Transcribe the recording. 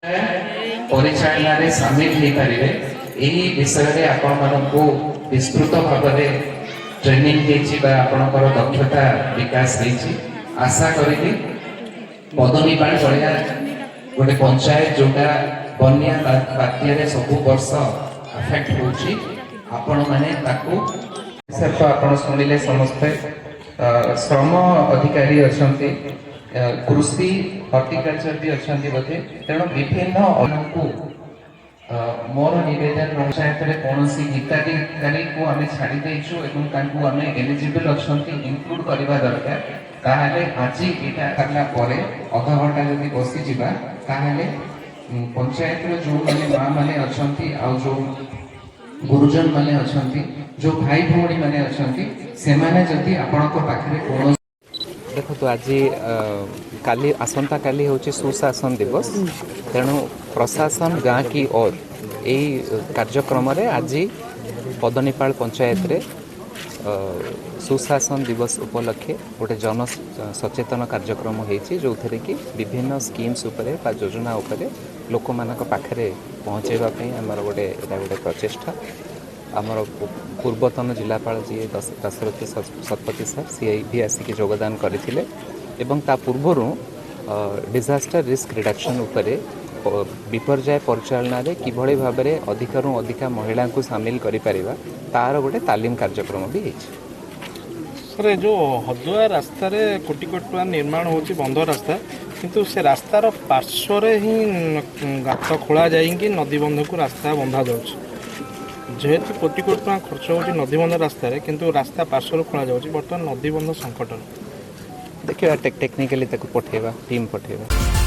परिचालन सामिल हो पारे यही विषय आपको विस्तृत भाव में ट्रेनिंग आपणकर दक्षता विकास आशा करी पदनीपाल भलिया गोटे पंचायत जोटा बन्या बात्य सब वर्ष अफेक्ट होची आपण माने ताकू सर तो आपण सुनिले समस्ते श्रम अधिकारी अछंती कृषि हॉर्टिकल्चर भी अछंती बोधे तेणु विभिन्न अनुभव मोर निवेदन पंचायत रे कोनोसी हिताधिकारी को आमे छाड़ी देइछु एवं तांकु आमे एलिजिबल अछंती इंक्लूड करबा दरकार ताहाले आजि एटा करला परे आधा घंटा जदि बसी जिबा ताहाले पंचायत रे जो माने मां माने अछंती आ जो गुरुजन माने अछंती जो भाई भौणी माने अछंती से माने जदि आपनको पाखरे कोनो देखो तो आज काली आसंता काली होची सुशासन दिवस तेणु प्रशासन गाँ की ओर यही कार्यक्रम रे आज पदनीपाल पंचायत रे सुशासन दिवस उपलक्षे गोटे जन सचेतन कार्यक्रम होती जो थे कि विभिन्न स्कीम्स उपरे बा योजना उपरे लोक मानक पाखरे पहुँचेवाई आमर गोटे गोटे प्रचेष्टा आमर पूर्वतन जिलापाल जी दशरथी शतपथी सर सी भी आसिक योगदान करथिले एवं ता पूर्वर डिजास्टर रिस्क रिडक्शन उपरे विपर्यय परिचालन रे किभଳି भाबरे अधिकरू अधिका महिला को शामिल करि परिबा तार गोटे तालीम कार्यक्रम भी होइछ। सर जो हदुआ रास्ता रे कोटी कोटी टका निर्माण होची बंध रास्ता किंतु से रास्तार पार्श्व रे ही गात खोला जाइंकी नदी बंध को रास्ता बंधा जाउछ जेहेतु कोटी कोटी टका खर्च होची नदी बंध रास्ता रे किंतु रास्ता पार्श्व खोला जाउछ बर्तमान नदी बंध संकट देखिए टेक्निकली पठेगा टीम पठेगा।